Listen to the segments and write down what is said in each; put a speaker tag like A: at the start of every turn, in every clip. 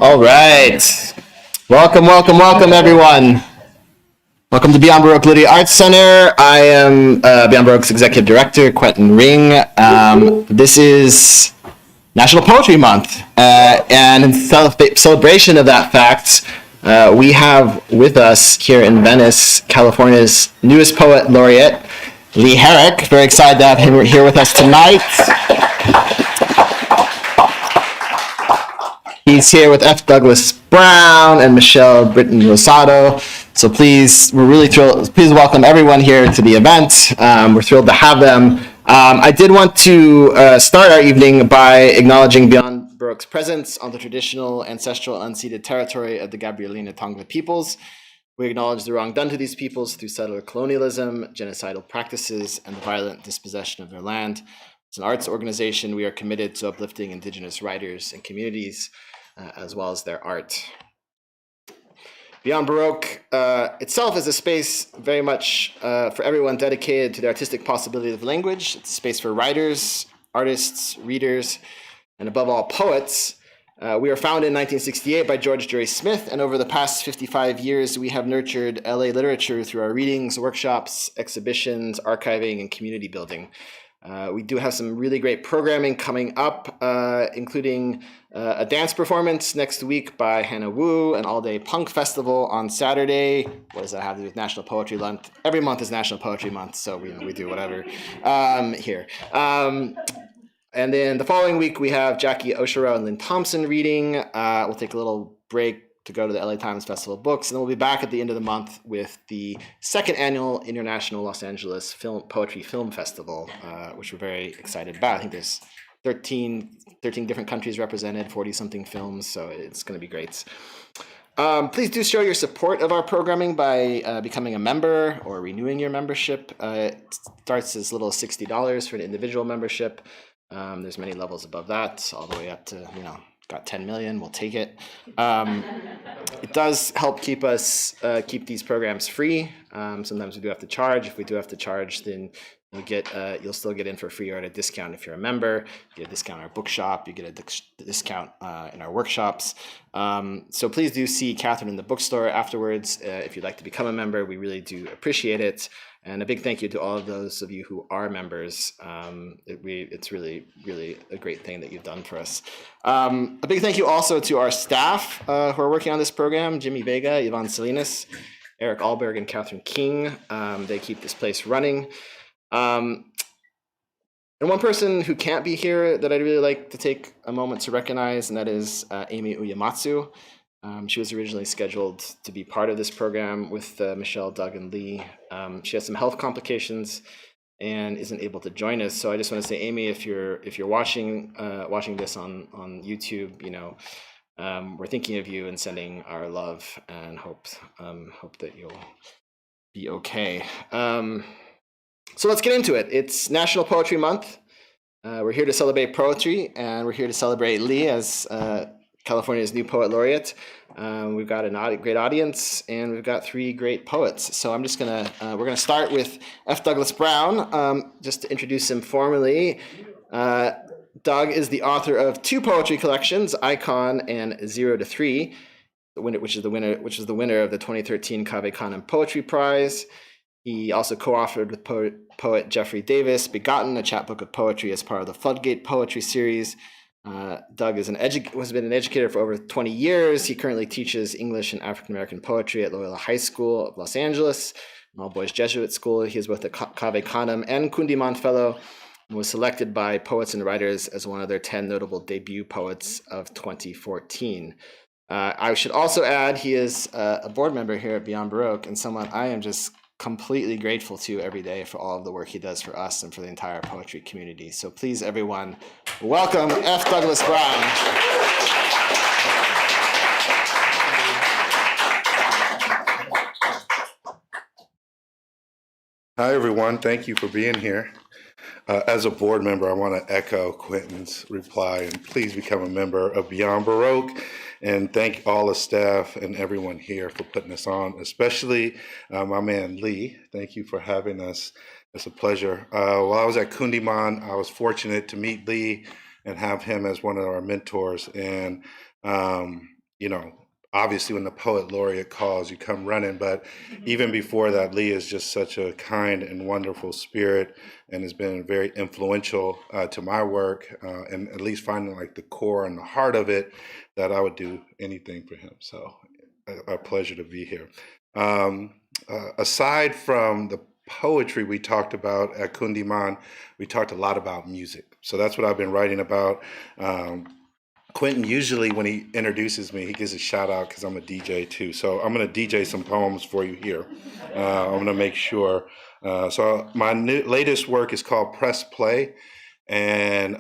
A: All right. Welcome, everyone. Welcome to Beyond Baroque Literary Arts Center. I am Beyond Baroque's Executive Director, Quentin Ring. This is National Poetry Month, and in celebration of that fact, we have with us here in Venice, California's newest poet laureate, Lee Herrick. Very excited to have him here with us tonight. He's here with F. Douglas Brown and Michelle Britton Rosado. So please, we're really thrilled. Please welcome everyone here to the event. We're thrilled to have them. I did want to start our evening by acknowledging Beyond Baroque's presence on the traditional, ancestral, unceded territory of the Gabrielina Tongva peoples. We acknowledge the wrong done to these peoples through settler colonialism, genocidal practices, and the violent dispossession of their land. As an arts organization, we are committed to uplifting Indigenous writers and communities, as well as their art. Beyond Baroque itself is a space very much for everyone dedicated to the artistic possibility of language. It's a space for writers, artists, readers, and above all, poets. We were founded in 1968 by George Drury Smith, and over the past 55 years, we have nurtured LA literature through our readings, workshops, exhibitions, archiving, and community building. We do have some really great programming coming up, including a dance performance next week by Hannah Wu, an all-day punk festival on Saturday. What does that have to do with National Poetry Month? Every month is National Poetry Month, so we do whatever here. And then the following week, we have Jackie Oshiro and Lynn Thompson reading. We'll take a little break to go to the LA Times Festival of Books, and then we'll be back at the end of the month with the second annual International Los Angeles Poetry Film Festival, which we're very excited about. I think there's 13 different countries represented, 40-something films, so it's going to be great. Please do show your support of our programming by becoming a member or renewing your membership. It starts as little as $60 for an individual membership. There's many levels above that, all the way up to, got 10 million, we'll take it. It does help keep these programs free. Sometimes we do have to charge. If we do have to charge, then you'll still get in for free or at a discount if you're a member. You get a discount in our bookshop. You get a discount in our workshops. So please do see Catherine in the bookstore afterwards if you'd like to become a member. We really do appreciate it. And a big thank you to all of those of you who are members. It's really, really a great thing that you've done for us. A big thank you also to our staff who are working on this program: Jimmy Vega, Yvonne Salinas, Eric Alberg, and Catherine King. They keep this place running. And one person who can't be here that I'd really like to take a moment to recognize, and that is Amy Uematsu. She was originally scheduled to be part of this program with Michelle, Doug, and Lee. She has some health complications and isn't able to join us. So I just want to say, Amy, if you're watching this on YouTube, we're thinking of you and sending our love and hope that you'll be okay. So let's get into it. It's National Poetry Month. We're here to celebrate poetry, and we're here to celebrate Lee as California's new poet laureate. We've got a great audience, and we've got three great poets. So we're gonna start with F. Douglas Brown, just to introduce him formally. Doug is the author of two poetry collections, Icon and 0 to 3, which is the winner of the 2013 Cave Canem Poetry Prize. He also co-authored with poet Jeffrey Davis, Begotten, a chapbook of poetry as part of the Floodgate Poetry series. Doug has been an educator for over 20 years. He currently teaches English and African American poetry at Loyola High School of Los Angeles, an all-boys Jesuit school. He is both a Cave Canem and Kundiman Fellow, and was selected by Poets and Writers as one of their 10 notable debut poets of 2014. I should also add he is a board member here at Beyond Baroque, and someone I am just completely grateful to every day for all of the work he does for us and for the entire poetry community. So please, everyone, welcome F. Douglas Brown.
B: Hi, everyone. Thank you for being here. As a board member, I want to echo Quentin's reply and please become a member of Beyond Baroque. And thank all the staff and everyone here for putting us on, especially my man Lee. Thank you for having us. It's a pleasure. While I was at Kundiman, I was fortunate to meet Lee and have him as one of our mentors. And obviously when the Poet Laureate calls, you come running. But even before that, Lee is just such a kind and wonderful spirit and has been very influential to my work and at least finding like the core and the heart of it, that I would do anything for him. So a pleasure to be here. Aside from the poetry we talked about at Kundiman, we talked a lot about music. So that's what I've been writing about. Quentin, usually when he introduces me, he gives a shout out because I'm a DJ too. So I'm going to DJ some poems for you here. I'm going to make sure. So my latest work is called Press Play. And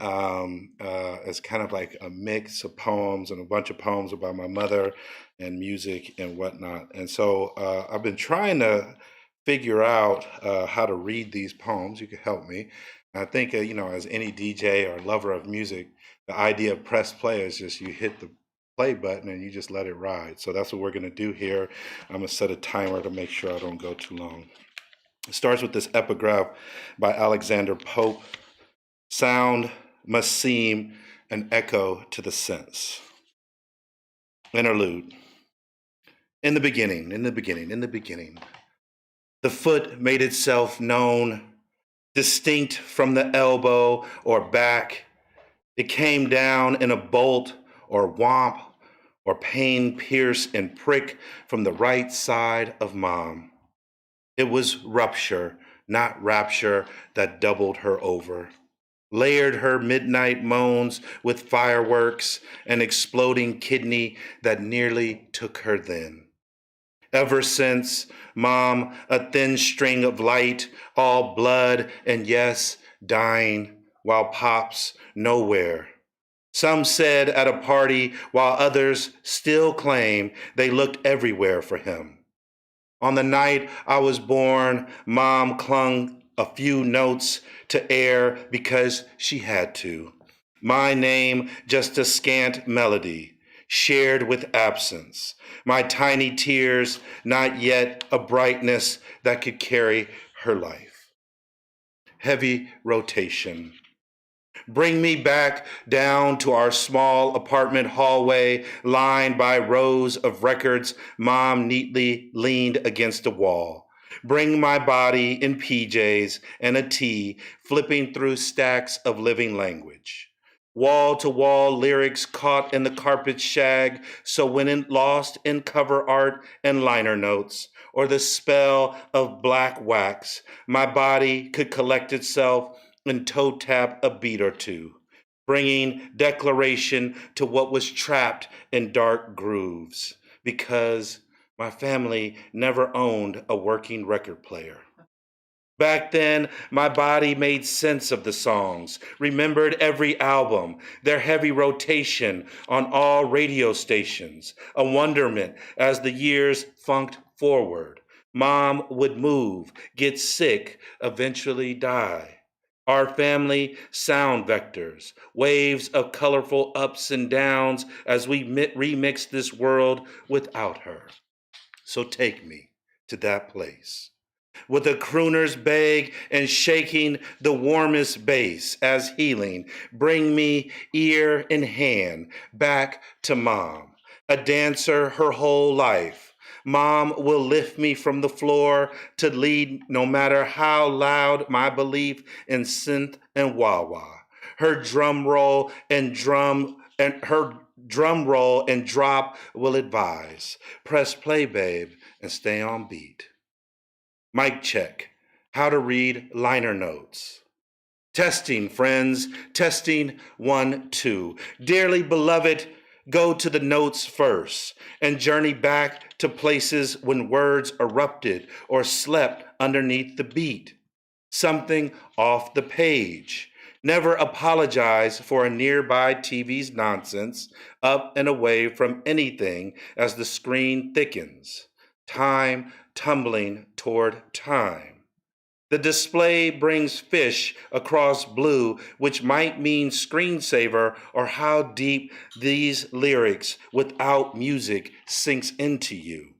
B: it's kind of like a mix of poems and a bunch of poems about my mother and music and whatnot. And so I've been trying to figure out how to read these poems. You can help me. I think, as any DJ or lover of music, the idea of press play is just you hit the play button and you just let it ride. So that's what we're going to do here. I'm going to set a timer to make sure I don't go too long. It starts with this epigraph by Alexander Pope. Sound must seem an echo to the sense. Interlude. In the beginning, the foot made itself known, distinct from the elbow or back. It came down in a bolt or whomp or pain pierce and prick from the right side of mom. It was rupture, not rapture, that doubled her over. Layered her midnight moans with fireworks, an exploding kidney that nearly took her then. Ever since, mom, a thin string of light, all blood and yes, dying, while pops nowhere. Some said at a party, while others still claim they looked everywhere for him. On the night I was born, mom clung a few notes to air because she had to. My name just a scant melody, shared with absence. My tiny tears, not yet a brightness that could carry her life. Heavy rotation. Bring me back down to our small apartment hallway lined by rows of records mom neatly leaned against a wall. Bring my body in PJs and a tee, flipping through stacks of living language. Wall-to-wall lyrics caught in the carpet shag, so when lost in cover art and liner notes, or the spell of black wax, my body could collect itself and toe tap a beat or two, bringing declaration to what was trapped in dark grooves, because my family never owned a working record player. Back then, my body made sense of the songs, remembered every album, their heavy rotation on all radio stations, a wonderment as the years funked forward. Mom would move, get sick, eventually die. Our family sound vectors, waves of colorful ups and downs as we remix this world without her. So take me to that place. With a crooner's beg and shaking the warmest bass as healing, bring me ear in hand back to mom, a dancer her whole life. Mom will lift me from the floor to lead no matter how loud my belief in synth and wah-wah. Her drum roll and drop will advise. Press play, babe, and stay on beat. Mic check. How to read liner notes. Testing, friends. Testing 1, 2. Dearly beloved, go to the notes first and journey back to places when words erupted or slept underneath the beat. Something off the page. Never apologize for a nearby TV's nonsense, up and away from anything as the screen thickens. Time tumbling toward time. The display brings fish across blue, which might mean screensaver or how deep these lyrics without music sinks into you.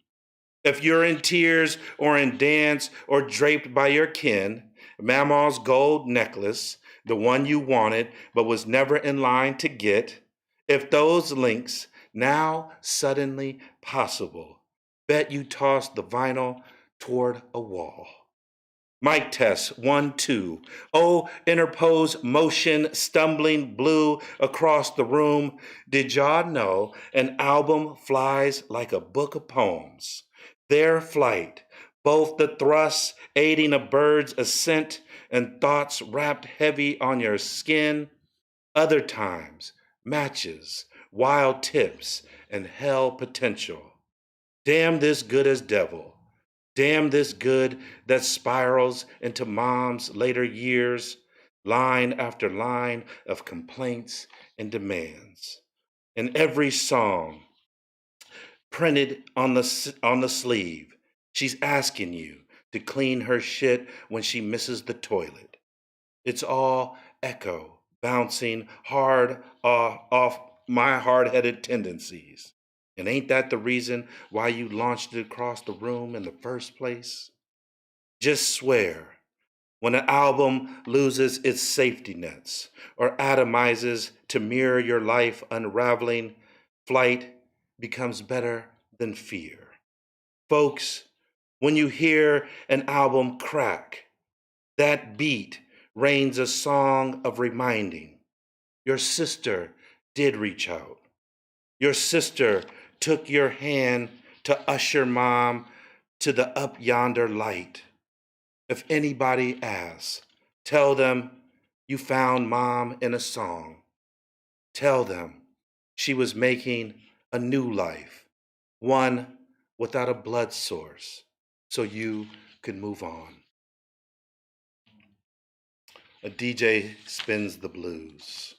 B: If you're in tears or in dance or draped by your kin, Mama's gold necklace, the one you wanted but was never in line to get, if those links now suddenly possible. Bet you tossed the vinyl toward a wall. Mic test, 1, 2. Oh, interpose motion, stumbling blue across the room. Did y'all know an album flies like a book of poems? Their flight, both the thrusts aiding a bird's ascent and thoughts wrapped heavy on your skin. Other times, matches, wild tips, and hell potential. Damn this good as devil. Damn this good that spirals into mom's later years, line after line of complaints and demands. In every song printed on the sleeve, she's asking you to clean her shit when she misses the toilet. It's all echo bouncing hard off my hard-headed tendencies. And ain't that the reason why you launched it across the room in the first place? Just swear when an album loses its safety nets or atomizes to mirror your life unraveling, flight becomes better than fear. Folks, when you hear an album crack, that beat rains a song of reminding. Your sister did reach out. Your sister took your hand to usher mom to the up yonder light. If anybody asks, tell them you found mom in a song. Tell them she was making a new life, one without a blood source, so you could move on. A DJ spins the blues.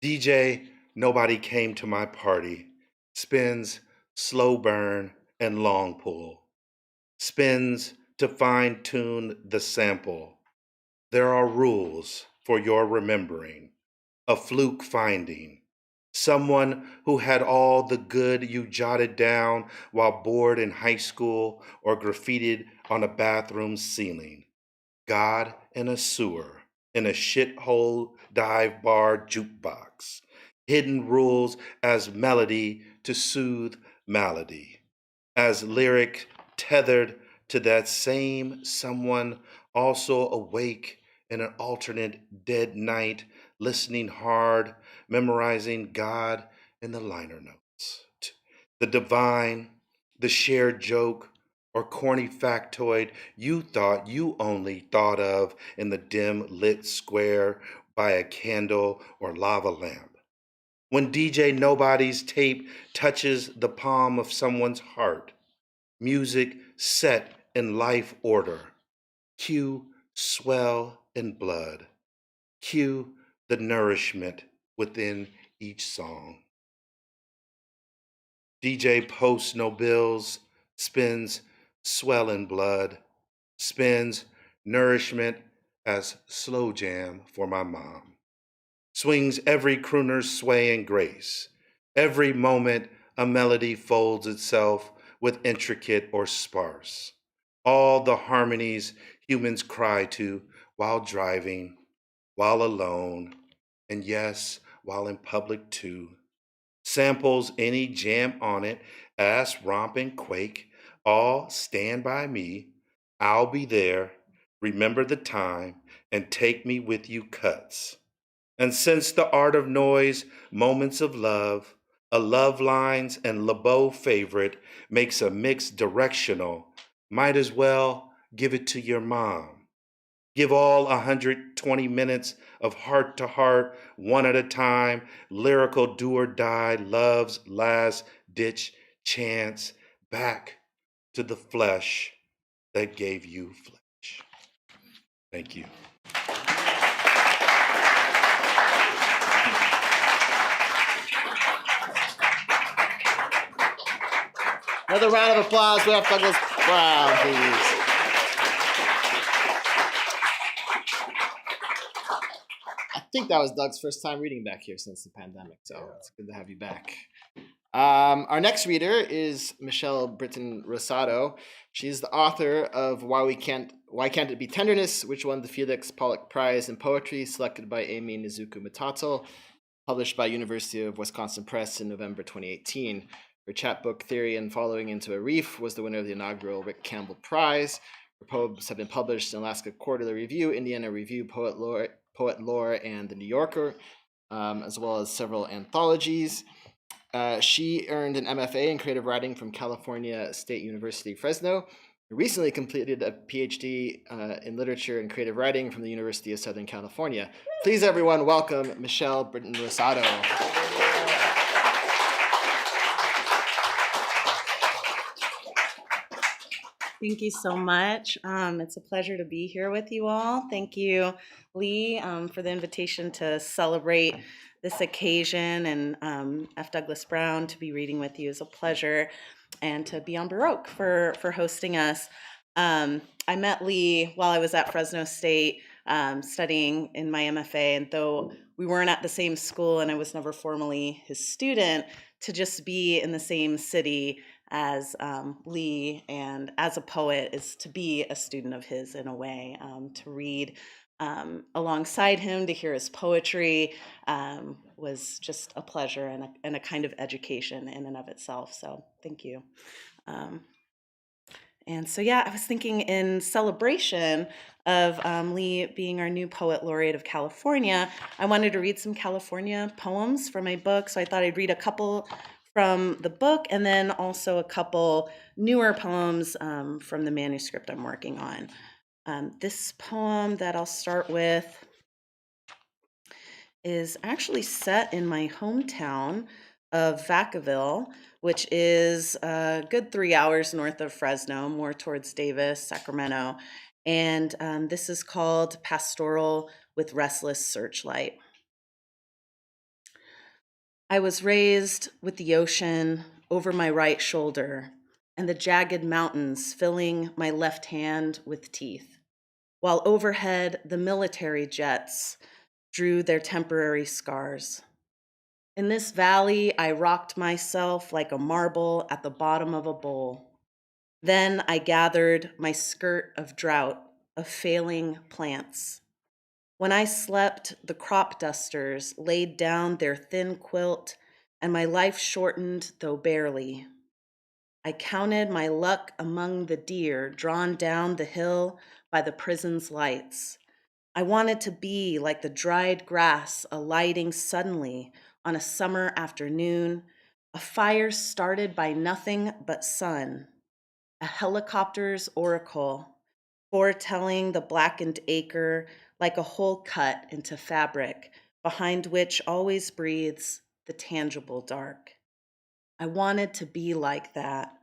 B: DJ, nobody came to my party, spins slow burn and long pull, spins to fine tune the sample. There are rules for your remembering, a fluke finding, someone who had all the good you jotted down while bored in high school or graffitied on a bathroom ceiling. God in a sewer, in a shithole dive bar jukebox. Hidden rules as melody to soothe malady. As lyric tethered to that same someone also awake in an alternate dead night, listening hard, memorizing God in the liner notes. The divine, the shared joke, or corny factoid you thought you only thought of in the dim lit square by a candle or lava lamp. When DJ Nobody's tape touches the palm of someone's heart, music set in life order, cue swell in blood, cue the nourishment within each song. DJ Post No Bills spins swell in blood, spins nourishment as slow jam for my mom. Swings every crooner's sway and grace. Every moment a melody folds itself with intricate or sparse. All the harmonies humans cry to while driving, while alone, and yes, while in public too. Samples any jam on it, ass, romp, and quake, all stand by me. I'll be there, remember the time, and take me with you cuts. And since the art of noise, moments of love, a love lines and LeBeau favorite makes a mix directional, might as well give it to your mom. Give all 120 minutes of heart to heart, one at a time, lyrical do or die, love's last ditch chance, back to the flesh that gave you flesh. Thank you.
A: Another round of applause for F. Douglas Brown, please. I think that was Doug's first time reading back here since the pandemic, so it's good to have you back. Our next reader is Michelle Britton Rosado. She's the author of Why Can't It Be Tenderness, which won the Felix Pollock Prize in Poetry, selected by Amy Nizuku Matato. published by University of Wisconsin Press in November 2018. Her chapbook, Theory and Following into a Reef, was the winner of the inaugural Rick Campbell Prize. Her poems have been published in Alaska Quarterly Review, Indiana Review, Poet Lore, and The New Yorker, as well as several anthologies. She earned an MFA in creative writing from California State University, Fresno. Recently completed a PhD in literature and creative writing from the University of Southern California. Please, everyone, welcome Michelle Britton Rosado.
C: Thank you so much. It's a pleasure to be here with you all. Thank you, Lee, for the invitation to celebrate this occasion, and F. Douglas Brown to be reading with you is a pleasure, and to Beyond Baroque for hosting us. I met Lee while I was at Fresno State studying in my MFA, and though we weren't at the same school and I was never formally his student, to just be in the same city as Lee and as a poet is to be a student of his in a way, to read alongside him, to hear his poetry was just a pleasure and a kind of education in and of itself. So thank you. And so, yeah, I was thinking in celebration of Lee being our new Poet Laureate of California, I wanted to read some California poems from my book. So I thought I'd read a couple from the book and then also a couple newer poems from the manuscript I'm working on. This poem that I'll start with is actually set in my hometown of Vacaville, which is a good 3 hours north of Fresno, more towards Davis, Sacramento. And this is called Pastoral with Restless Searchlight. I was raised with the ocean over my right shoulder and the jagged mountains filling my left hand with teeth, while overhead the military jets drew their temporary scars. In this valley, I rocked myself like a marble at the bottom of a bowl. Then I gathered my skirt of drought, of failing plants. When I slept, the crop dusters laid down their thin quilt, and my life shortened, though barely. I counted my luck among the deer drawn down the hill by the prison's lights. I wanted to be like the dried grass alighting suddenly on a summer afternoon, a fire started by nothing but sun, a helicopter's oracle, foretelling the blackened acre like a hole cut into fabric, behind which always breathes the tangible dark. I wanted to be like that,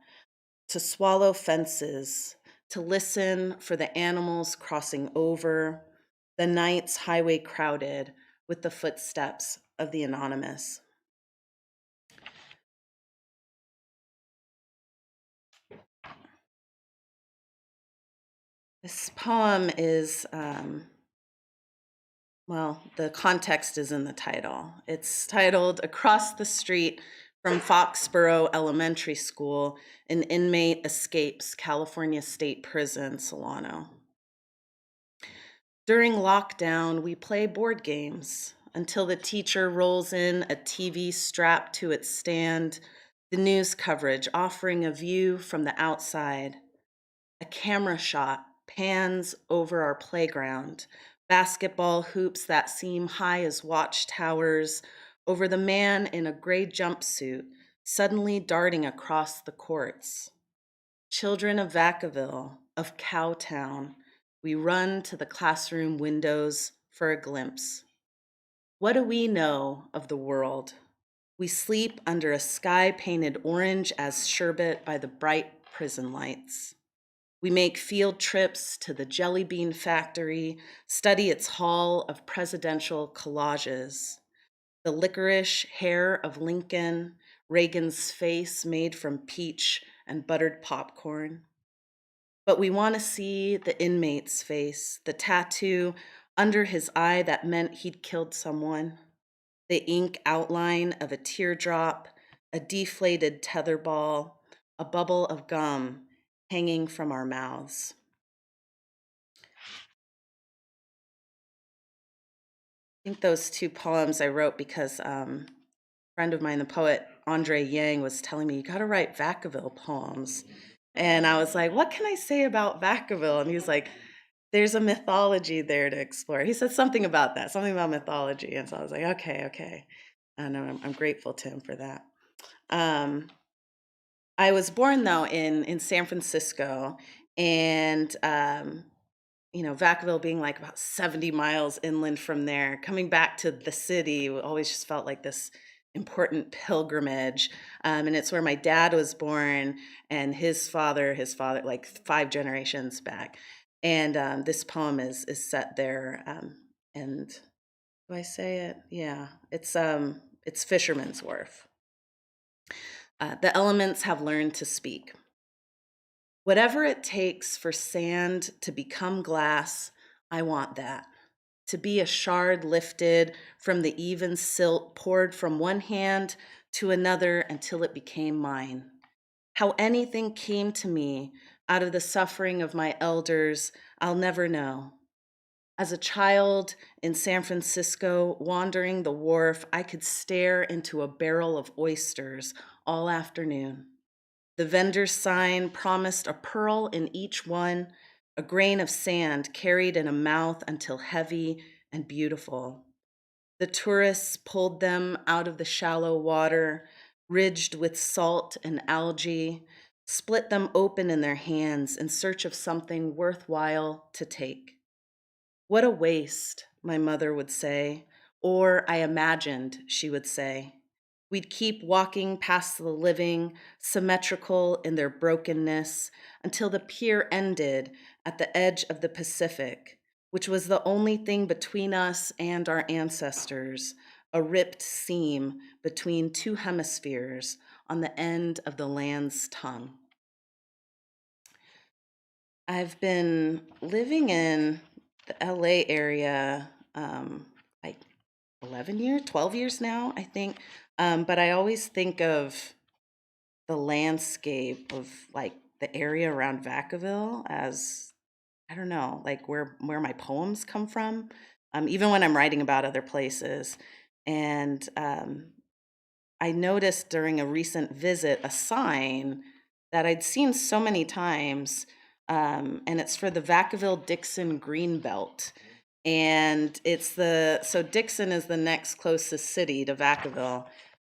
C: to swallow fences, to listen for the animals crossing over, the night's highway crowded with the footsteps of the anonymous. This poem is, the context is in the title. It's titled Across the Street from Foxborough Elementary School, an inmate escapes California State Prison, Solano. During lockdown, we play board games until the teacher rolls in a TV strapped to its stand, the news coverage offering a view from the outside. A camera shot pans over our playground, basketball hoops that seem high as watchtowers, over the man in a gray jumpsuit suddenly darting across the courts. Children of Vacaville, of Cowtown, we run to the classroom windows for a glimpse. What do we know of the world? We sleep under a sky painted orange as sherbet by the bright prison lights. We make field trips to the Jelly Bean Factory, study its hall of presidential collages. The licorice hair of Lincoln, Reagan's face made from peach and buttered popcorn. But we want to see the inmate's face, the tattoo under his eye that meant he'd killed someone, the ink outline of a teardrop, a deflated tetherball, a bubble of gum hanging from our mouths. think those two poems I wrote because a friend of mine, the poet Andre Yang, was telling me, you got to write Vacaville poems. And I was like, what can I say about Vacaville? And he was like, there's a mythology there to explore. He said something about that, something about mythology. And so I was like, okay. And I'm grateful to him for that. I was born, though, in San Francisco. And Vacaville being like about 70 miles inland from there, coming back to the city always just felt like this important pilgrimage. And it's where my dad was born and his father, like 5 generations back. And this poem is set there. And do I say it? Yeah, it's Fisherman's Wharf. The elements have learned to speak. Whatever it takes for sand to become glass, I want that. To be a shard lifted from the even silt poured from one hand to another until it became mine. How anything came to me out of the suffering of my elders, I'll never know. As a child in San Francisco, wandering the wharf, I could stare into a barrel of oysters all afternoon. The vendor's sign promised a pearl in each one, a grain of sand carried in a mouth until heavy and beautiful. The tourists pulled them out of the shallow water, ridged with salt and algae, split them open in their hands in search of something worthwhile to take. What a waste, my mother would say, or I imagined she would say. We'd keep walking past the living, symmetrical in their brokenness, until the pier ended at the edge of the Pacific, which was the only thing between us and our ancestors, a ripped seam between two hemispheres on the end of the land's tongue. I've been living in the LA area like 11 years, 12 years now, I think. But I always think of the landscape of like the area around Vacaville as, I don't know, like where my poems come from, even when I'm writing about other places. And I noticed during a recent visit a sign that I'd seen so many times, and it's for the Vacaville-Dixon Greenbelt. And so Dixon is the next closest city to Vacaville.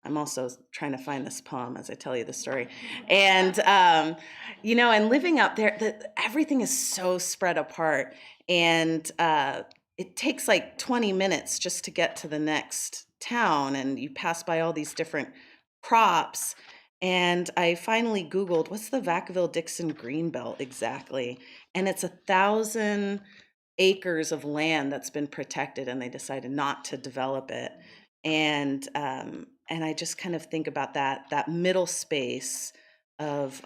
C: I'm also trying to find this poem as I tell you the story. And, and living out there, everything is so spread apart. And it takes like 20 minutes just to get to the next town. And you pass by all these different crops. And I finally Googled, what's the Vacaville-Dixon Greenbelt exactly? And it's 1,000 acres of land that's been protected, and they decided not to develop it. And I just kind of think about that middle space of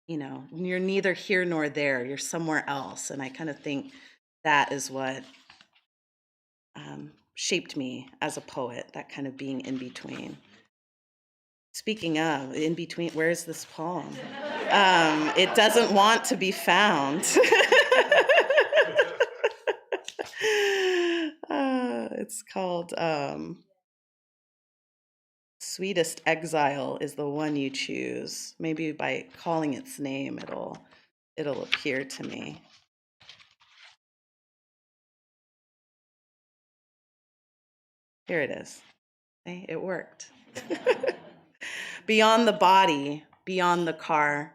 C: you're neither here nor there, you're somewhere else. And I kind of think that is what shaped me as a poet, that kind of being in between. Speaking of in between, where's this poem? It doesn't want to be found. It's called Sweetest Exile is the one you choose. Maybe by calling its name, it'll appear to me. Here it is. Okay, it worked. Beyond the body, beyond the car,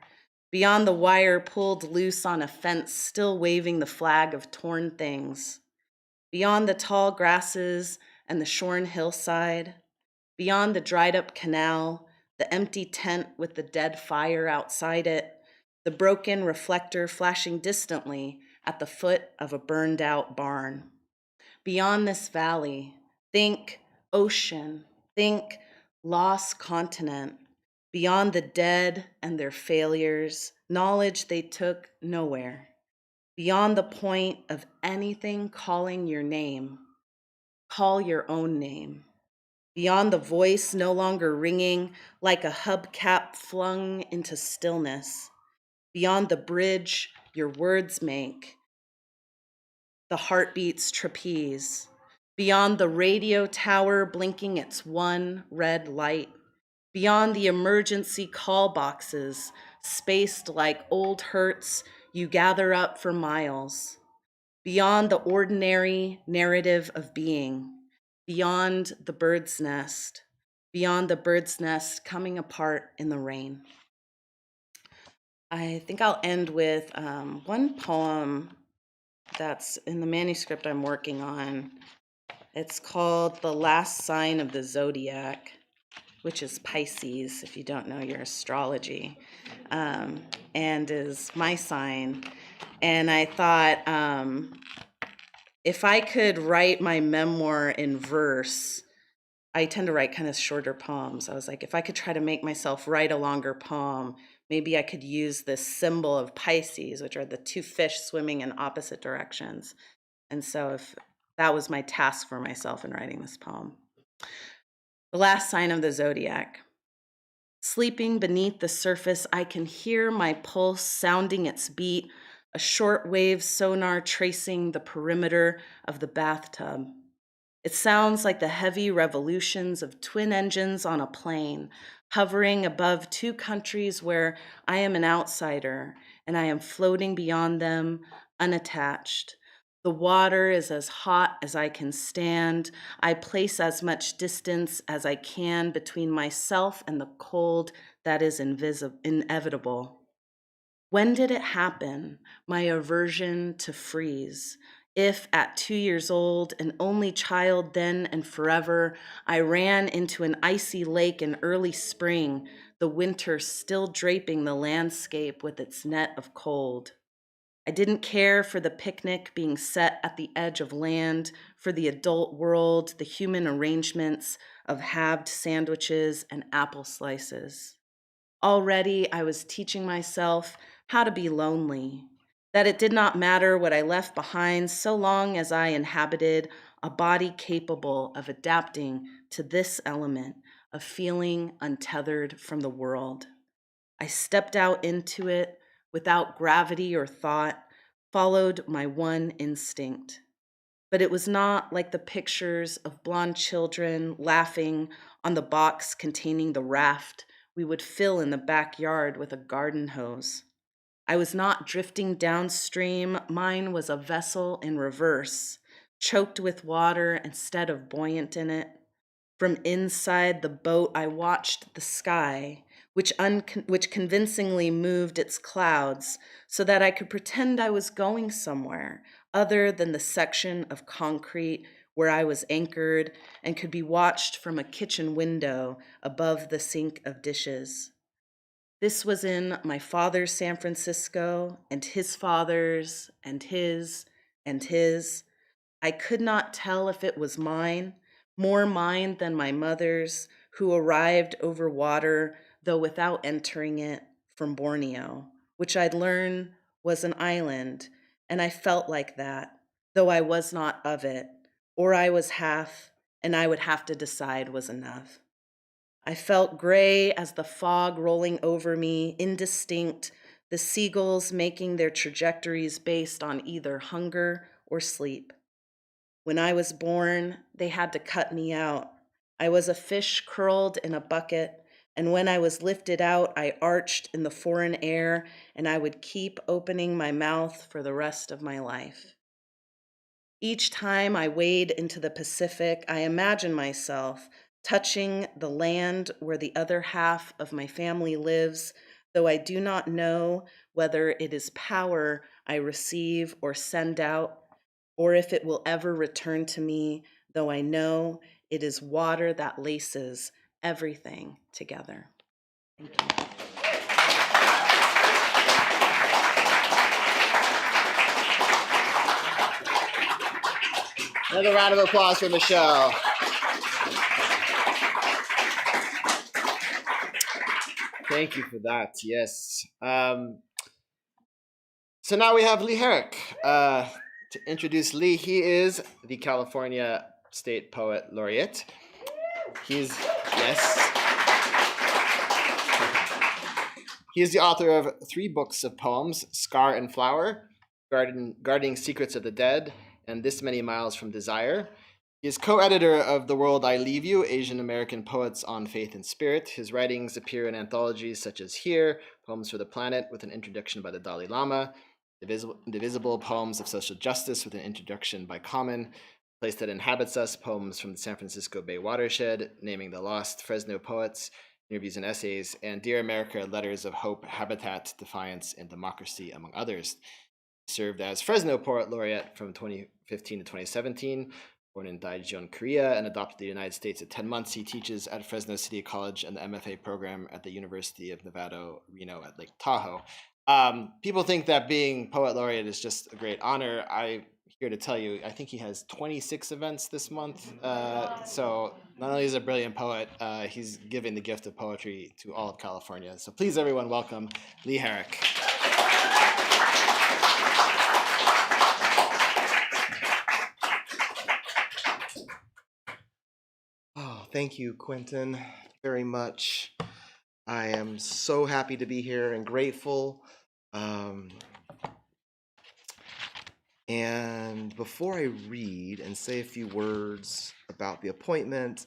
C: beyond the wire pulled loose on a fence, still waving the flag of torn things. Beyond the tall grasses and the shorn hillside, beyond the dried up canal, the empty tent with the dead fire outside it, the broken reflector flashing distantly at the foot of a burned out barn. Beyond this valley, think ocean, think lost continent. Beyond the dead and their failures, knowledge they took nowhere. Beyond the point of anything calling your name, call your own name. Beyond the voice no longer ringing like a hubcap flung into stillness. Beyond the bridge your words make, the heartbeat's trapeze. beyond the radio tower blinking its one red light, beyond the emergency call boxes spaced like old hurts you gather up for miles, beyond the ordinary narrative of being, beyond the bird's nest, beyond the bird's nest coming apart in the rain. I think I'll end with one poem that's in the manuscript I'm working on. It's called The Last Sign of the Zodiac, which is Pisces, if you don't know your astrology, and is my sign. And I thought, if I could write my memoir in verse, I tend to write kind of shorter poems. I was like, if I could try to make myself write a longer poem, maybe I could use this symbol of Pisces, which are the two fish swimming in opposite directions. And so if that was my task for myself in writing this poem. The last sign of the zodiac. Sleeping beneath the surface, I can hear my pulse sounding its beat, a shortwave sonar tracing the perimeter of the bathtub. It sounds like the heavy revolutions of twin engines on a plane, hovering above two countries where I am an outsider and I am floating beyond them, unattached. The water is as hot as I can stand. I place as much distance as I can between myself and the cold that is inevitable. When did it happen, my aversion to freeze? If at 2 years old, an only child then and forever, I ran into an icy lake in early spring, the winter still draping the landscape with its net of cold. I didn't care for the picnic being set at the edge of land, for the adult world, the human arrangements of halved sandwiches and apple slices. Already I was teaching myself how to be lonely, that it did not matter what I left behind so long as I inhabited a body capable of adapting to this element of feeling untethered from the world. I stepped out into it without gravity or thought, followed my one instinct. But it was not like the pictures of blonde children laughing on the box containing the raft we would fill in the backyard with a garden hose. I was not drifting downstream. Mine was a vessel in reverse, choked with water instead of buoyant in it. From inside the boat, I watched the sky, which convincingly moved its clouds so that I could pretend I was going somewhere other than the section of concrete where I was anchored and could be watched from a kitchen window above the sink of dishes. This was in my father's San Francisco and his father's and his and his. I could not tell if it was mine, more mine than my mother's, who arrived over water, though without entering it, from Borneo, which I'd learned was an island, and I felt like that, though I was not of it, or I was half, and I would have to decide was enough. I felt gray as the fog rolling over me, indistinct, the seagulls making their trajectories based on either hunger or sleep. When I was born, they had to cut me out. I was a fish curled in a bucket, and when I was lifted out, I arched in the foreign air, and I would keep opening my mouth for the rest of my life. Each time I wade into the Pacific, I imagine myself touching the land where the other half of my family lives, though I do not know whether it is power I receive or send out, or if it will ever return to me, though I know it is water that laces everything together. Thank you.
A: Another round of applause for Michelle. Thank you for that. Yes. So now we have Lee Herrick. To introduce Lee, he is the California State Poet Laureate. He's the author of 3 books of poems: Scar and Flower, Guarding Secrets of the Dead, and This Many Miles from Desire. He is co-editor of The World I Leave You, Asian American Poets on Faith and Spirit. His writings appear in anthologies such as Here, Poems for the Planet, with an introduction by the Dalai Lama, Indivisible, Poems of Social Justice, with an introduction by Common, Place That Inhabits Us, Poems from the San Francisco Bay Watershed, Naming the Lost, Fresno Poets, Interviews and Essays, and Dear America, Letters of Hope, Habitat, Defiance, and Democracy, among others. He served as Fresno Poet Laureate from 2015 to 2017, born in Daejeon, Korea, and adopted the United States at 10 months. He teaches at Fresno City College and the MFA program at the University of Nevada, Reno at Lake Tahoe. People think that being Poet Laureate is just a great honor. I'm here to tell you, I think he has 26 events this month. So not only is he a brilliant poet, he's giving the gift of poetry to all of California. So please, everyone, welcome Lee Herrick.
D: Oh, thank you, Quentin, very much. I am so happy to be here and grateful. And before I read and say a few words about the appointment,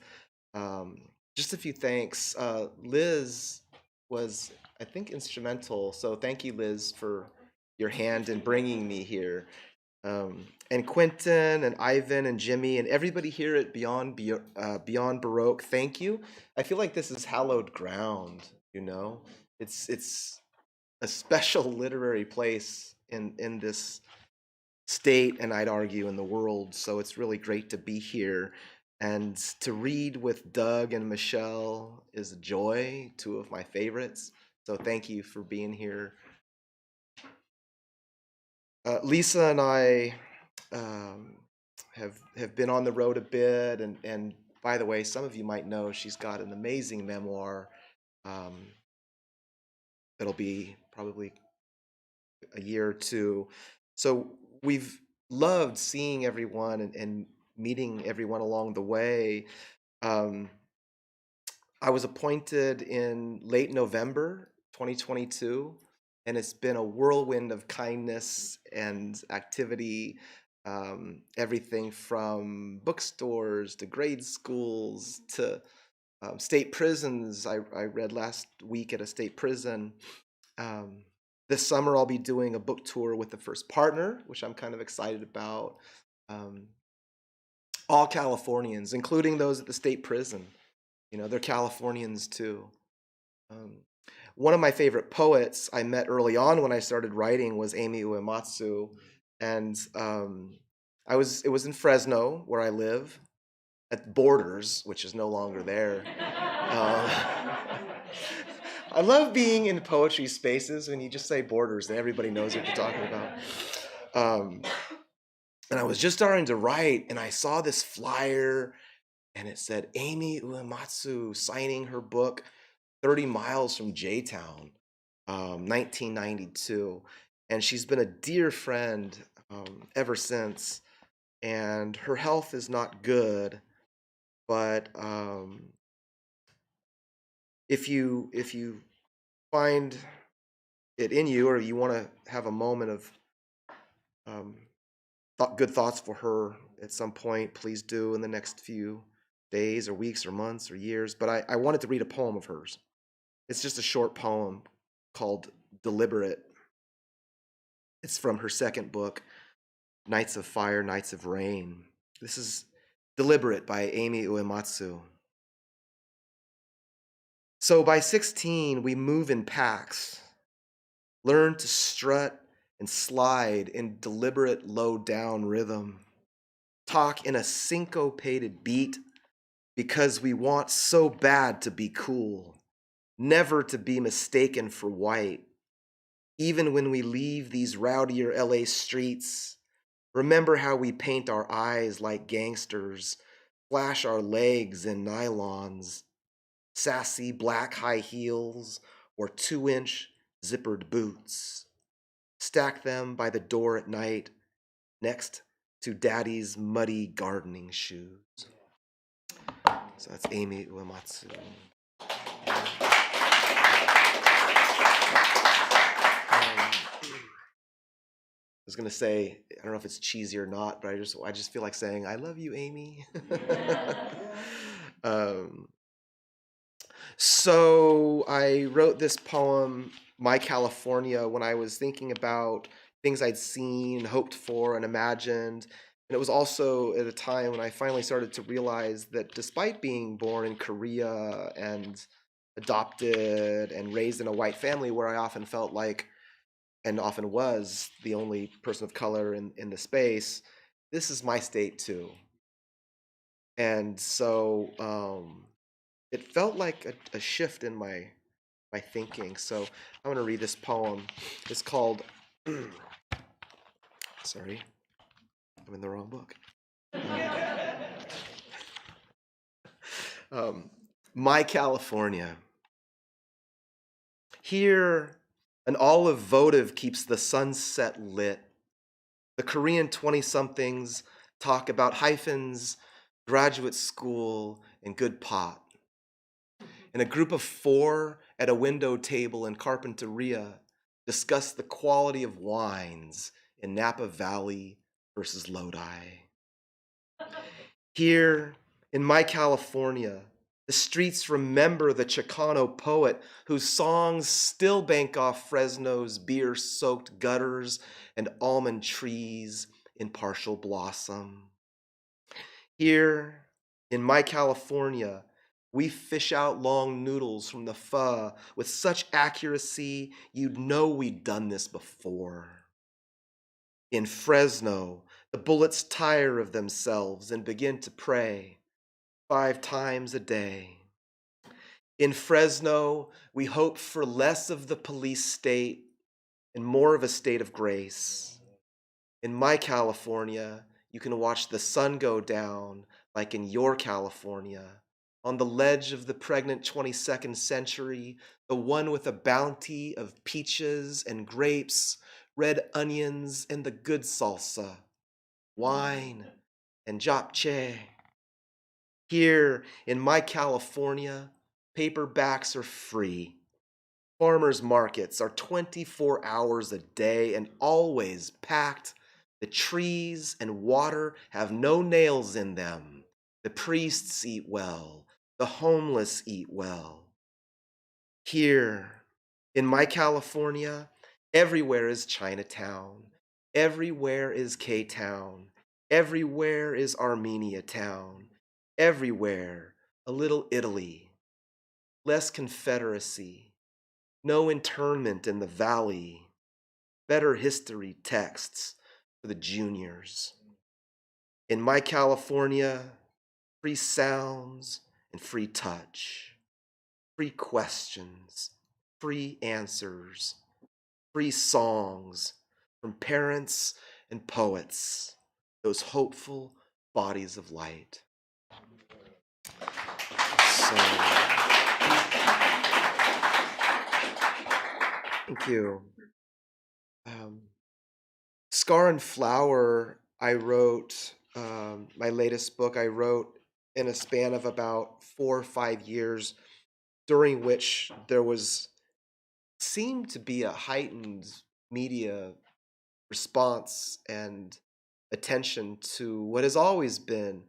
D: just a few thanks. Liz was, I think, instrumental. So thank you, Liz, for your hand in bringing me here. And Quentin and Ivan and Jimmy and everybody here at Beyond Baroque, thank you. I feel like this is hallowed ground, you know? It's a special literary place in this state, and I'd argue in the world, so it's really great to be here. And to read with Doug and Michelle is a joy, two of my favorites. So thank you for being here. Lisa and I have been on the road a bit, and by the way, some of you might know she's got an amazing memoir. It'll be probably a year or two. So we've loved seeing everyone and meeting everyone along the way. I was appointed in late November 2022. And it's been a whirlwind of kindness and activity, everything from bookstores to grade schools to state prisons. I read last week at a state prison. This summer, I'll be doing a book tour with the First Partner, which I'm kind of excited about. All Californians, including those at the state prison. You know, they're Californians too. One of my favorite poets I met early on when I started writing was Amy Uematsu, and it was in Fresno where I live, at Borders, which is no longer there. I love being in poetry spaces when you just say Borders and everybody knows what you're talking about. And I was just starting to write, and I saw this flyer, and it said Amy Uematsu signing her book 30 miles from J-Town, 1992. And she's been a dear friend ever since. And her health is not good, but if you find it in you, or you want to have a moment of good thoughts for her at some point, please do in the next few days or weeks or months or years. But I wanted to read a poem of hers. It's just a short poem called Deliberate. It's from her second book, Nights of Fire, Nights of Rain. This is Deliberate by Amy Uematsu. So by 16, we move in packs, learn to strut and slide in deliberate low-down rhythm, talk in a syncopated beat because we want so bad to be cool. Never to be mistaken for white. Even when we leave these rowdier LA streets, remember how we paint our eyes like gangsters, flash our legs in nylons, sassy black high heels or 2-inch zippered boots. Stack them by the door at night next to daddy's muddy gardening shoes. So that's Amy Uematsu. I was going to say, I don't know if it's cheesy or not, but I just feel like saying, I love you, Amy. So I wrote this poem, My California, when I was thinking about things I'd seen, hoped for, and imagined. And it was also at a time when I finally started to realize that despite being born in Korea and adopted and raised in a white family where I often felt like, and often was, the only person of color in the space, this is my state too. And so it felt like a shift in my thinking. So I'm going to read this poem. It's called, sorry, I'm in the wrong book. My California. Here, an olive votive keeps the sunset lit. The Korean 20-somethings talk about hyphens, graduate school, and good pot. And a group of 4 at a window table in Carpinteria discuss the quality of wines in Napa Valley versus Lodi. Here in my California, the streets remember the Chicano poet whose songs still bank off Fresno's beer-soaked gutters and almond trees in partial blossom. Here in my California, we fish out long noodles from the pho with such accuracy you'd know we'd done this before. In Fresno, the bullets tire of themselves and begin to pray 5 times a day. In Fresno, we hope for less of the police state and more of a state of grace. In my California, you can watch the sun go down like in your California, on the ledge of the pregnant 22nd century, the one with a bounty of peaches and grapes, red onions and the good salsa, wine and japchae. Here in my California, paperbacks are free. Farmers markets are 24 hours a day and always packed. The trees and water have no nails in them. The priests eat well. The homeless eat well. Here in my California, everywhere is Chinatown. Everywhere is K-Town. Everywhere is Armenia Town. Everywhere, a little Italy. Less Confederacy. No internment in the valley. Better history texts for the juniors. In my California, free sounds and free touch. Free questions, free answers, free songs from parents and poets, those hopeful bodies of light. So, thank you. Scar and Flower, I wrote, my latest book, I wrote in a span of about 4 or 5 years, during which there seemed to be a heightened media response and attention to what has always been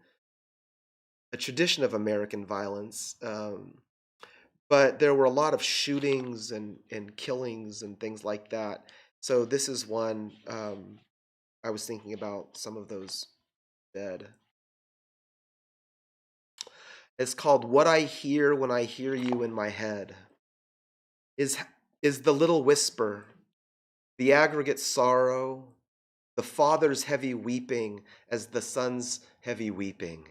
D: a tradition of American violence. But there were a lot of shootings and killings and things like that. So this is one, I was thinking about some of those dead. It's called What I Hear When I Hear You in My Head. Is the little whisper, the aggregate sorrow, the father's heavy weeping as the son's heavy weeping.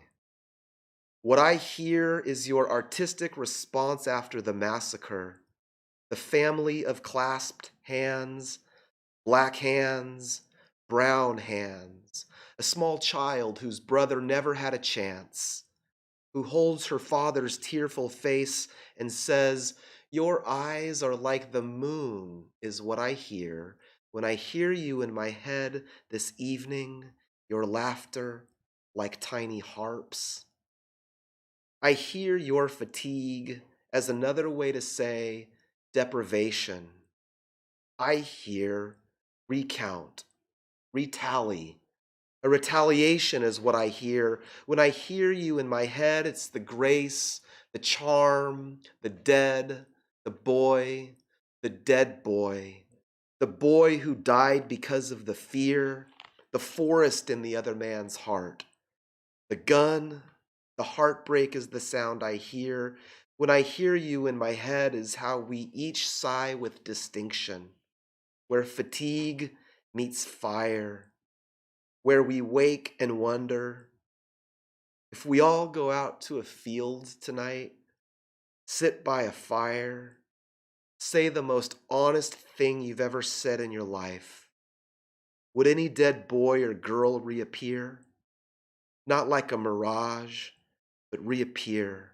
D: What I hear is your artistic response after the massacre, the family of clasped hands, black hands, brown hands, a small child whose brother never had a chance, who holds her father's tearful face and says, "Your eyes are like the moon," is what I hear when I hear you in my head this evening, your laughter like tiny harps. I hear your fatigue as another way to say deprivation. I hear recount retally. A retaliation is what I hear. When I hear you in my head, it's the grace, the charm, the dead, the boy, the dead boy, the boy who died because of the fear, the forest in the other man's heart. The gun, the heartbreak is the sound I hear. When I hear you in my head is how we each sigh with distinction, where fatigue meets fire, where we wake and wonder. If we all go out to a field tonight, sit by a fire, say the most honest thing you've ever said in your life, would any dead boy or girl reappear? Not like a mirage, but reappear.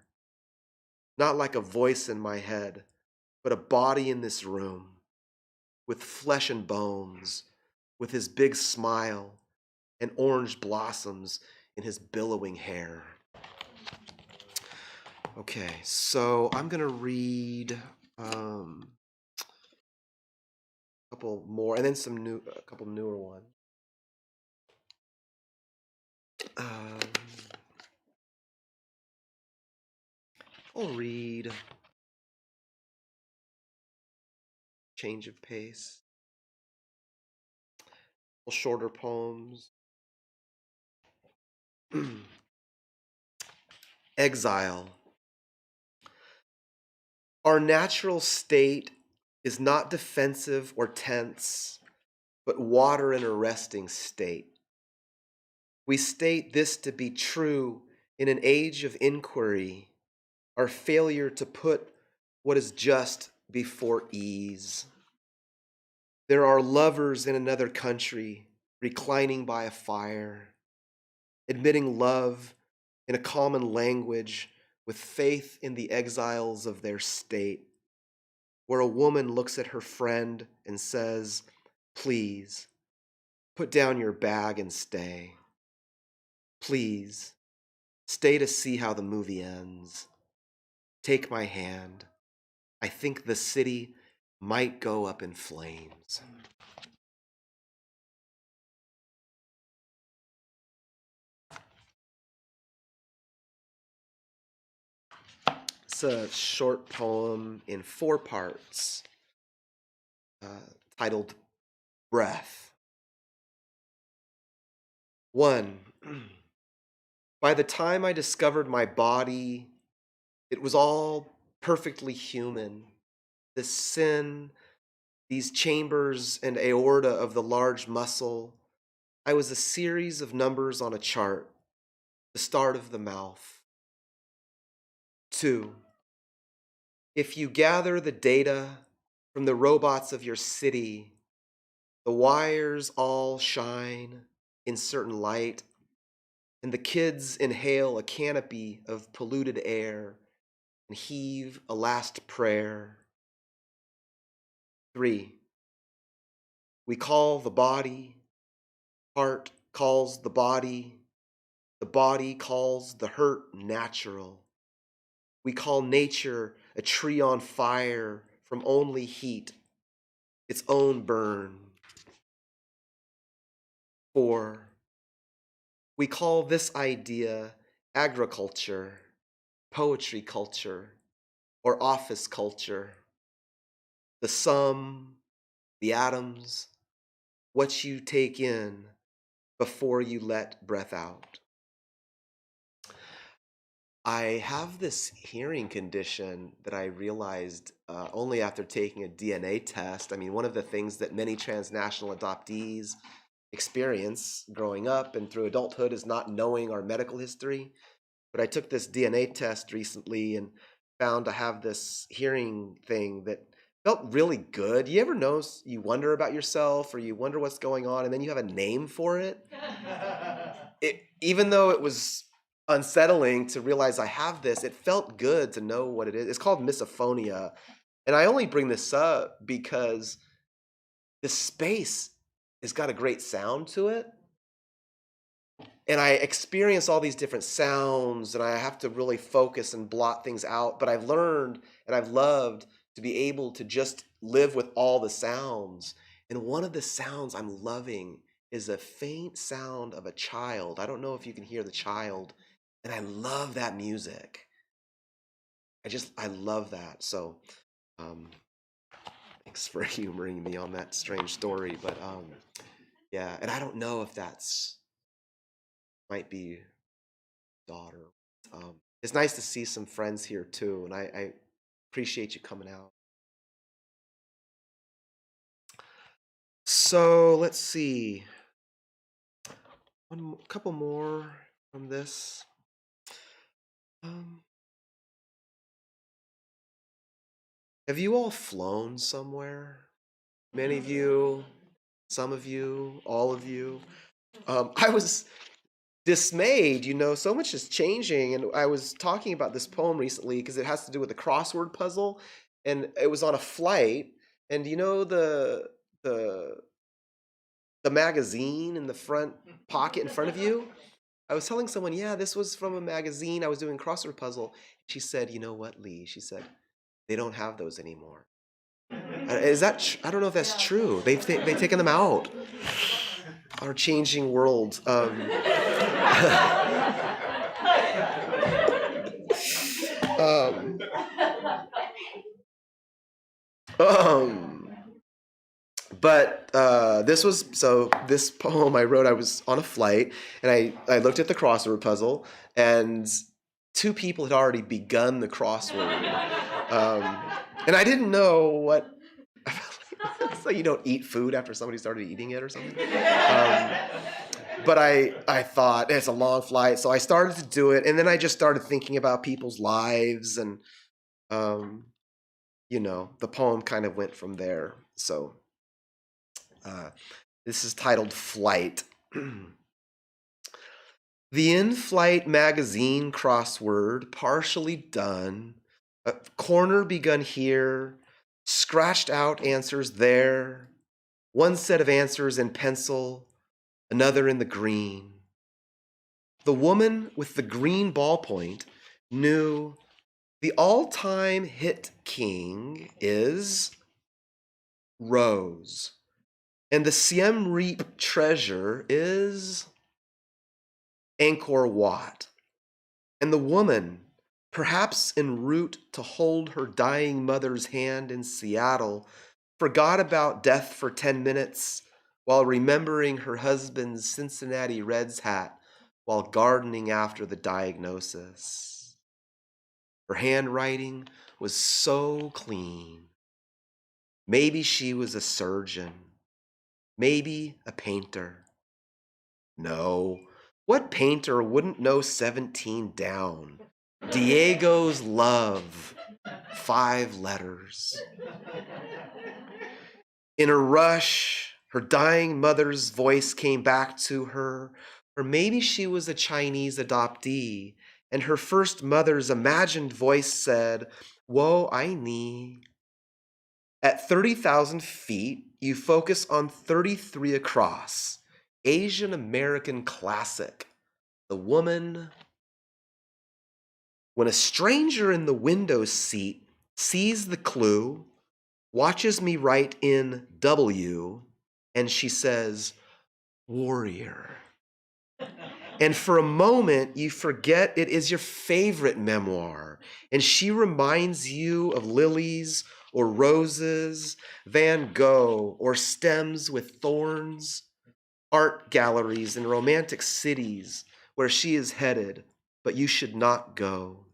D: Not like a voice in my head, but a body in this room, with flesh and bones, with his big smile and orange blossoms in his billowing hair. Okay, so I'm going to read a couple more, and then a couple newer ones. I'll read Change of Pace. Shorter poems. Exile. Our natural state is not defensive or tense, but water in a resting state. We state this to be true in an age of inquiry, our failure to put what is just before ease. There are lovers in another country, reclining by a fire, admitting love in a common language with faith in the exiles of their state, where a woman looks at her friend and says, "Please, put down your bag and stay. Please, stay to see how the movie ends. Take my hand. I think the city might go up in flames." It's a short poem in 4 parts titled Breath. 1. By the time I discovered my body, it was all perfectly human. The sin, these chambers and aorta of the large muscle, I was a series of numbers on a chart, the start of the mouth. 2. If you gather the data from the robots of your city, the wires all shine in certain light, and the kids inhale a canopy of polluted air and heave a last prayer. 3. We call the body, heart calls the body calls the hurt natural. We call nature a tree on fire from only heat, its own burn. 4. We call this idea agriculture, poetry culture, or office culture. The sum, the atoms, what you take in before you let breath out. I have this hearing condition that I realized only after taking a DNA test. I mean, one of the things that many transnational adoptees experience growing up and through adulthood is not knowing our medical history. But I took this DNA test recently and found I have this hearing thing that felt really good. You ever know you wonder about yourself or you wonder what's going on and then you have a name for it? Even though it was unsettling to realize I have this, it felt good to know what it is. It's called misophonia. And I only bring this up because this space has got a great sound to it. And I experience all these different sounds and I have to really focus and blot things out. But I've learned and I've loved to be able to just live with all the sounds. And one of the sounds I'm loving is a faint sound of a child. I don't know if you can hear the child, and I love that music. I love that. So, thanks for humoring me on that strange story. But yeah, and I don't know if that's might be daughter. It's nice to see some friends here too, and I appreciate you coming out. So let's see, couple more from this. Have you all flown somewhere? Many of you, some of you, all of you. I was dismayed, so much is changing. And I was talking about this poem recently because it has to do with a crossword puzzle. And it was on a flight. And the magazine in the front pocket in front of you? I was telling someone, yeah, this was from a magazine. I was doing a crossword puzzle. She said, you know what, Lee? She said, they don't have those anymore. Is that? I don't know if that's true. They've taken them out. Our changing world. But this poem I wrote. I was on a flight and I looked at the crossword puzzle, and two people had already begun the crossword, and I didn't know what. So you don't eat food after somebody started eating it or something. But I thought it's a long flight, so I started to do it, and then I just started thinking about people's lives, and the poem kind of went from there. So this is titled Flight. The in-flight magazine crossword partially done, a corner begun here, scratched out answers there, one set of answers in pencil, another in the green. The woman with the green ballpoint knew the all-time hit king is Rose, and the Siem Reap treasure is Angkor Wat. And the woman, perhaps en route to hold her dying mother's hand in Seattle, forgot about death for 10 minutes while remembering her husband's Cincinnati Reds hat while gardening after the diagnosis. Her handwriting was so clean. Maybe she was a surgeon. Maybe a painter. No, what painter wouldn't know 17 down? Diego's love, 5 letters. In a rush, her dying mother's voice came back to her, or maybe she was a Chinese adoptee, and her first mother's imagined voice said, "Woe I ni." At 30,000 feet, you focus on 33 across, Asian American classic, The Woman. When a stranger in the window seat sees the clue, watches me write in W, and she says, warrior. And for a moment, you forget it is your favorite memoir, and she reminds you of lilies or roses, Van Gogh or stems with thorns, art galleries and romantic cities where she is headed, but you should not go.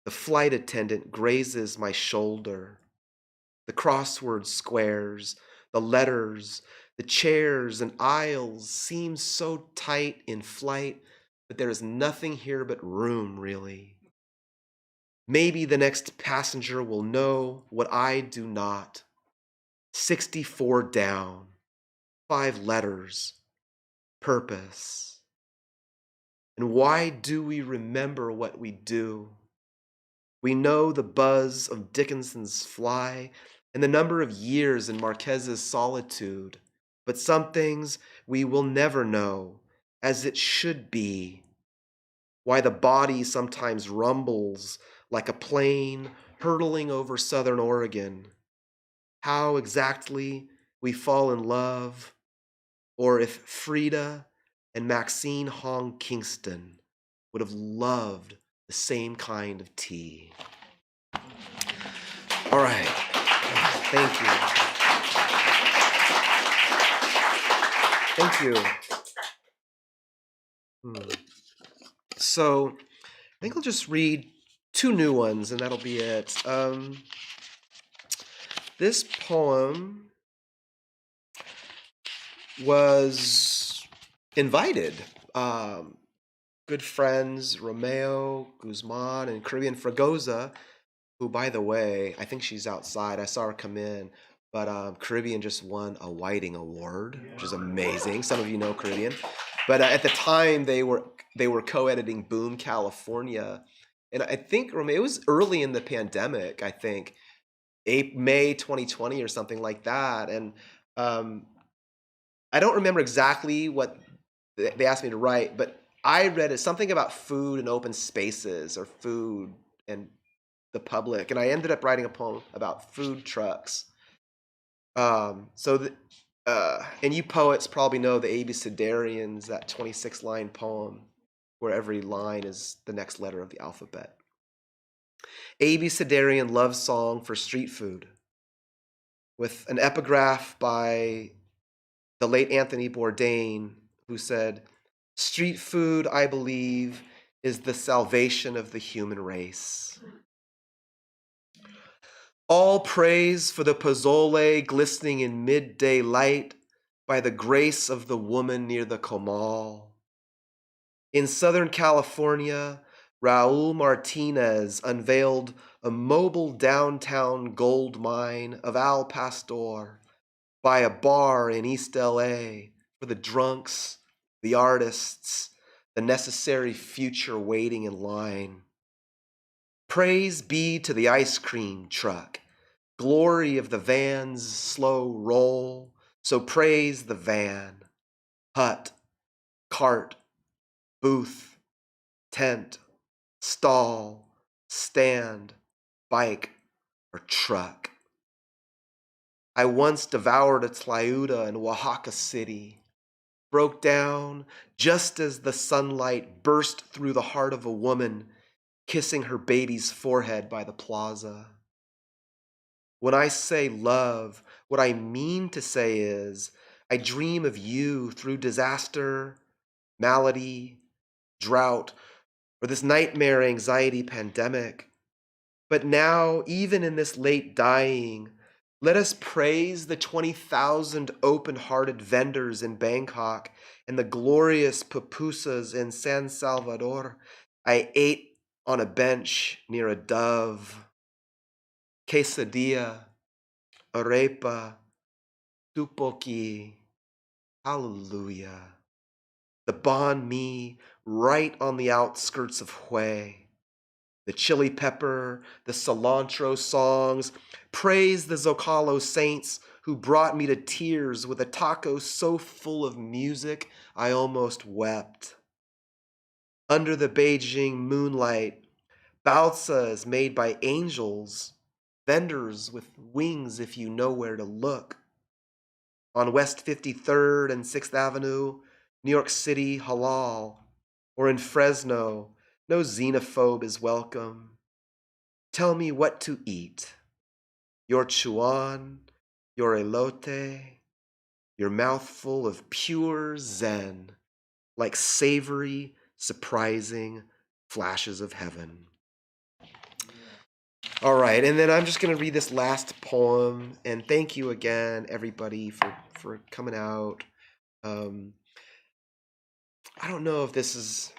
D: The flight attendant grazes my shoulder. The crossword squares, the letters, the chairs and aisles seem so tight in flight that there is nothing here but room, really. Maybe the next passenger will know what I do not. 64 down, 5 letters, purpose. And why do we remember what we do? We know the buzz of Dickinson's fly and the number of years in Marquez's solitude, but some things we will never know, as it should be. Why the body sometimes rumbles like a plane hurtling over southern Oregon. How exactly we fall in love. or if Frida and Maxine Hong Kingston would have loved the same kind of tea. All right. Thank you. Thank you. So I think I'll just read 2 new ones, and that'll be it. This poem was invited. Good friends Romeo Guzman and Caribbean Fragoza, who, by the way, I think she's outside. I saw her come in. But Caribbean just won a Whiting Award, which is amazing. Some of you know Caribbean. But at the time, they were co-editing Boom, California. And I think Romeo, it was early in the pandemic, I think, May 2020 or something like that. And I don't remember exactly what they asked me to write, but I read it, something about food and open spaces, or food and the public. And I ended up writing a poem about food trucks. And you poets probably know the A.B. Siderians, that 26-line poem where every line is the next letter of the alphabet. A.B. Siderian love song for street food, with an epigraph by the late Anthony Bourdain, who said, "Street food, I believe, is the salvation of the human race. All praise for the pozole glistening in midday light by the grace of the woman near the comal. In Southern California, Raul Martinez unveiled a mobile downtown gold mine of Al Pastor by a bar in East LA for the drunks, the artists, the necessary future waiting in line. Praise be to the ice cream truck, glory of the van's slow roll, so praise the van, hut, cart, booth, tent, stall, stand, bike, or truck. I once devoured a tlayuda in Oaxaca City, broke down just as the sunlight burst through the heart of a woman kissing her baby's forehead by the plaza. When I say love, what I mean to say is, I dream of you through disaster, malady, drought, or this nightmare anxiety pandemic. But now, even in this late dying, let us praise the 20,000 open-hearted vendors in Bangkok and the glorious pupusas in San Salvador I ate on a bench near a dove. Quesadilla, arepa, tupoki, hallelujah. The banh mi right on the outskirts of Hue. The chili pepper, the cilantro songs. Praise the Zocalo saints who brought me to tears with a taco so full of music I almost wept. Under the Beijing moonlight, balsas made by angels, vendors with wings if you know where to look. On West 53rd and 6th Avenue, New York City, halal. Or in Fresno, no xenophobe is welcome. Tell me what to eat. Your chuan, your elote, your mouthful of pure zen, like savory, surprising flashes of heaven. All right, and then I'm just going to read this last poem, and thank you again, everybody, for coming out. I don't know if this is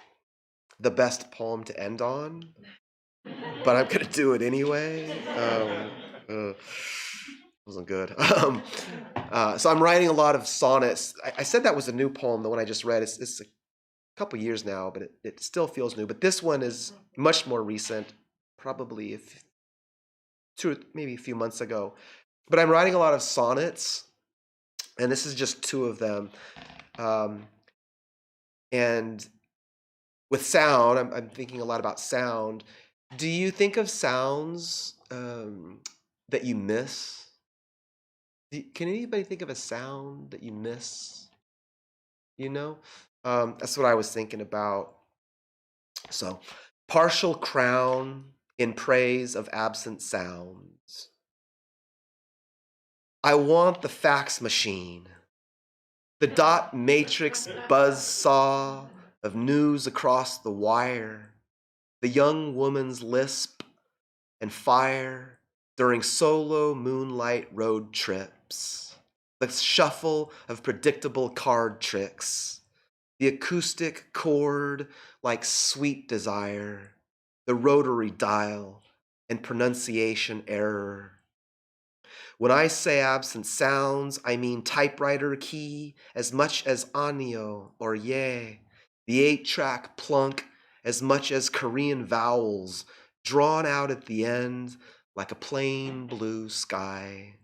D: the best poem to end on, but I'm going to do it anyway. Wasn't good. So I'm writing a lot of sonnets. I said that was a new poem, the one I just read. It's a couple years now, but it still feels new. But this one is much more recent, probably maybe a few months ago. But I'm writing a lot of sonnets, and this is just 2 of them. And with sound, I'm thinking a lot about sound. Do you think of sounds that you miss? Can anybody think of a sound that you miss? you know? That's what I was thinking about. So, partial crown in praise of absent sounds. I want the fax machine, the dot matrix buzz saw of news across the wire, the young woman's lisp and fire during solo moonlight road trips, the shuffle of predictable card tricks, the acoustic chord like sweet desire, the rotary dial and pronunciation error. When I say absent sounds, I mean typewriter key as much as anio or ye, the 8-track plunk as much as Korean vowels drawn out at the end like a plain blue sky.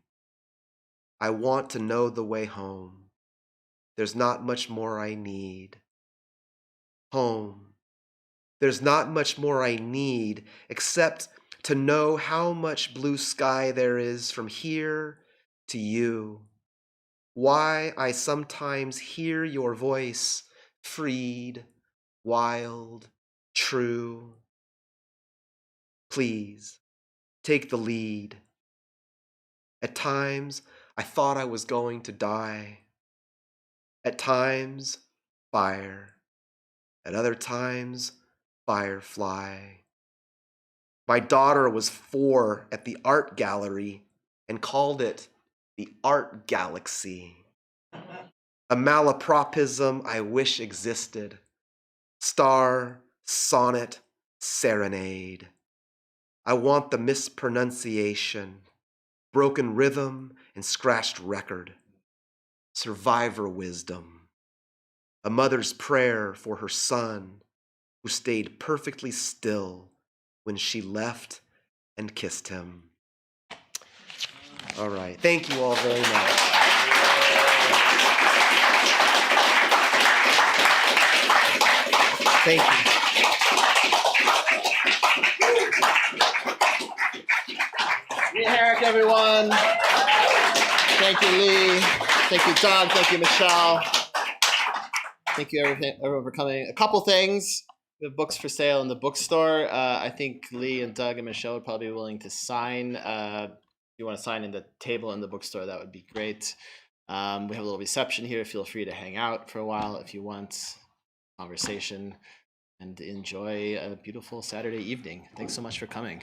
D: I want to know the way home. There's not much more I need. Home. There's not much more I need except to know how much blue sky there is from here to you. Why I sometimes hear your voice, freed, wild, true. Please, take the lead. At times, I thought I was going to die. At times, fire. At other times, firefly. My daughter was 4 at the art gallery and called it the art galaxy. A malapropism I wish existed. Star, sonnet, serenade. I want the mispronunciation, broken rhythm and scratched record. Survivor wisdom. A mother's prayer for her son who stayed perfectly still when she left and kissed him. All right. Thank you all very much. Thank you.
A: Lee Herrick, everyone. Thank you, Lee. Thank you, Doug. Thank you, Michelle. Thank you, everyone, for coming. A couple things. We have books for sale in the bookstore. I think Lee and Doug and Michelle would probably be willing to sign. If you want to sign in the table in the bookstore, that would be great. We have a little reception here. Feel free to hang out for a while if you want conversation, and enjoy a beautiful Saturday evening. Thanks so much for coming.